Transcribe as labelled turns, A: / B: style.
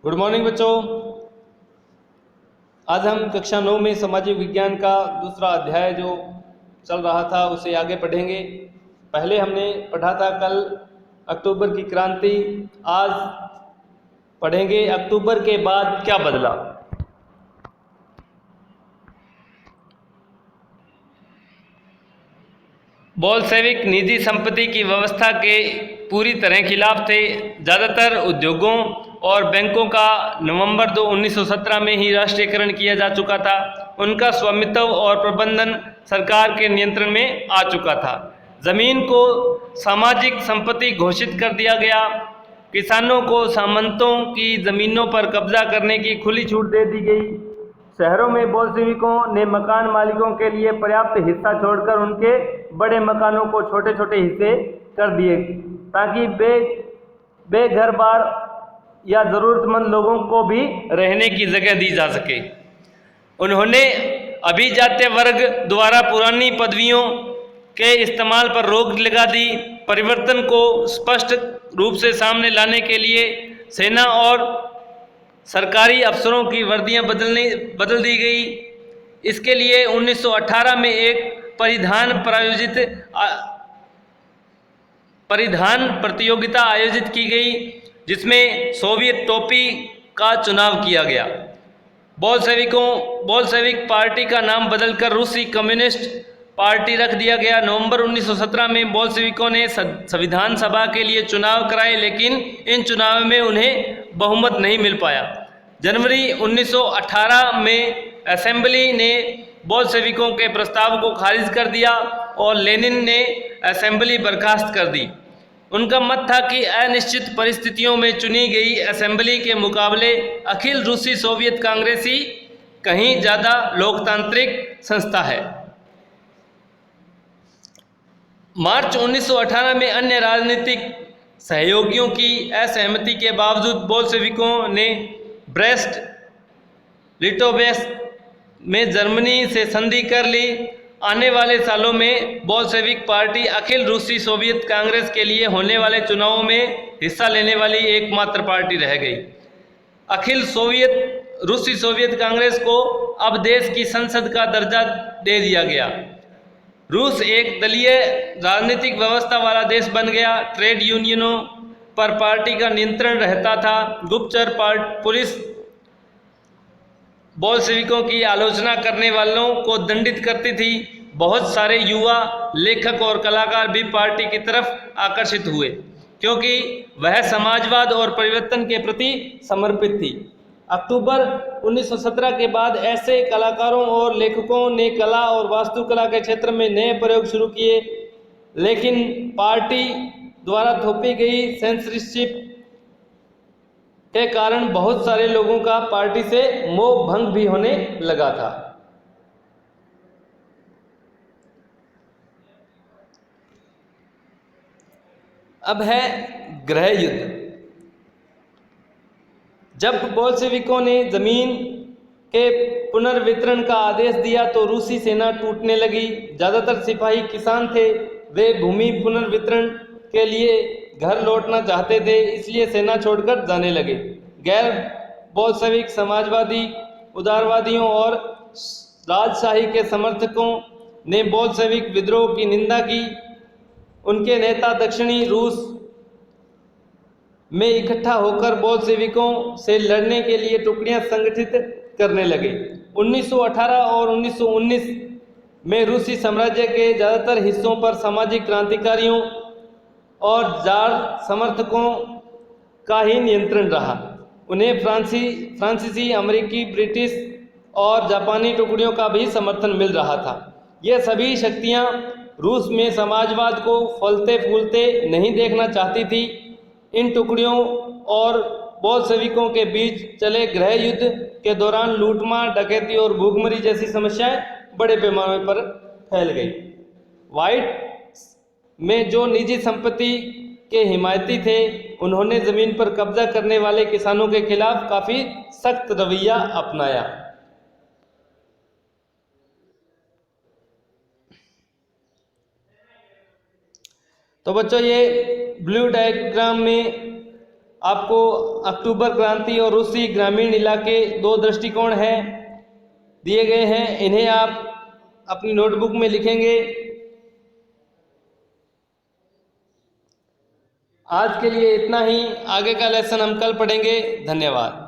A: Good morning बच्चों। आज हम कक्षा 9 में सामाजिक विज्ञान का दूसरा अध्याय जो चल रहा था उसे आगे पढ़ेंगे। पहले हमने पढ़ा था कल अक्टूबर की क्रांति। आज पढ़ेंगे अक्टूबर के बाद क्या बदला। बोल्शेविक निजी संपत्ति की व्यवस्था के पूरी तरह खिलाफ थे। ज़्यादातर उद्योगों और बैंकों का नवंबर 1917 में ही राष्ट्रीयकरण किया जा चुका था। उनका स्वामित्व और प्रबंधन सरकार के नियंत्रण में आ चुका था। जमीन को सामाजिक संपत्ति घोषित कर दिया गया। किसानों को सामंतों की जमीनों पर कब्जा करने की खुली छूट दे दी गई। शहरों में बोल्शेविकों ने मकान मालिकों के लिए पर्याप्त हिस्सा छोड़कर उनके बड़े मकानों को छोटे छोटे हिस्से कर दिए ताकि बेघर बार या ज़रूरतमंद लोगों को भी रहने की जगह दी जा सके। उन्होंने अभिजात्य वर्ग द्वारा पुरानी पदवियों के इस्तेमाल पर रोक लगा दी। परिवर्तन को स्पष्ट रूप से सामने लाने के लिए सेना और सरकारी अफसरों की वर्दियां बदल दी गई। इसके लिए 1918 में एक परिधान प्रतियोगिता आयोजित की गई जिसमें सोवियत टोपी का चुनाव किया गया। बोल्शेविक पार्टी का नाम बदलकर रूसी कम्युनिस्ट पार्टी रख दिया गया। नवंबर 1917 में बोल्शेविकों ने संविधान सभा के लिए चुनाव कराए, लेकिन इन चुनावों में उन्हें बहुमत नहीं मिल पाया। जनवरी 1918 में असेंबली ने बोल्शेविकों के प्रस्ताव को खारिज कर दिया और लेनिन ने असेंबली बर्खास्त कर दी। उनका मत था कि अनिश्चित परिस्थितियों में चुनी गई असेंबली के मुकाबले अखिल रूसी सोवियत कांग्रेसी कहीं ज़्यादा लोकतांत्रिक संस्था है। मार्च 1918 में अन्य राजनीतिक सहयोगियों की असहमति के बावजूद बोल्शेविकों ने ब्रेस्ट लिटोवेस्क में जर्मनी से संधि कर ली। आने वाले सालों में बोल्शेविक पार्टी अखिल रूसी सोवियत कांग्रेस के लिए होने वाले चुनावों में हिस्सा लेने वाली एकमात्र पार्टी रह गई। अखिल रूसी सोवियत कांग्रेस को अब देश की संसद का दर्जा दे दिया गया। रूस एक दलीय राजनीतिक व्यवस्था वाला देश बन गया। ट्रेड यूनियनों पर पार्टी का नियंत्रण रहता था। गुप्तचर पुलिस बोल्शेविकों की आलोचना करने वालों को दंडित करती थी। बहुत सारे युवा लेखक और कलाकार भी पार्टी की तरफ आकर्षित हुए क्योंकि वह समाजवाद और परिवर्तन के प्रति समर्पित थी। अक्टूबर 1917 के बाद ऐसे कलाकारों और लेखकों ने कला और वास्तुकला के क्षेत्र में नए प्रयोग शुरू किए, लेकिन पार्टी द्वारा थोपी गई सेंसरशिप के कारण बहुत सारे लोगों का पार्टी से मोह भंग भी होने लगा था। अब है गृह युद्ध। जब बोल्शेविकों ने जमीन के पुनर्वितरण का आदेश दिया तो रूसी सेना टूटने लगी। ज़्यादातर सिपाही किसान थे। वे भूमि पुनर्वितरण के लिए घर लौटना चाहते थे, इसलिए सेना छोड़कर जाने लगे। गैर बोल्शेविक समाजवादी, उदारवादियों और राजशाही के समर्थकों ने बोल्शेविक विद्रोह की निंदा की। उनके नेता दक्षिणी रूस में इकट्ठा होकर बोल्शेविकों से लड़ने के लिए टुकड़ियां संगठित करने लगे। 1918 और 1919 में रूसी साम्राज्य के ज़्यादातर हिस्सों पर सामाजिक क्रांतिकारियों और जार समर्थकों का ही नियंत्रण रहा। उन्हें फ्रांसीसी, अमेरिकी, ब्रिटिश और जापानी टुकड़ियों का भी समर्थन मिल रहा था। ये सभी शक्तियां रूस में समाजवाद को फलते फूलते नहीं देखना चाहती थी। इन टुकड़ियों और बोल्शेविकों के बीच चले गृह युद्ध के दौरान लूटमार, डकैती और भूखमरी जैसी समस्याएं बड़े पैमाने पर फैल गई। व्हाइट में जो निजी संपत्ति के हिमायती थे, उन्होंने जमीन पर कब्जा करने वाले किसानों के खिलाफ काफी सख्त रवैया अपनाया। तो बच्चों, ये ब्लू डायग्राम में आपको अक्टूबर क्रांति और रूसी ग्रामीण इलाके 2 दृष्टिकोण हैं दिए गए हैं, इन्हें आप अपनी नोटबुक में लिखेंगे। आज के लिए इतना ही, आगे का लेसन हम कल पढ़ेंगे। धन्यवाद।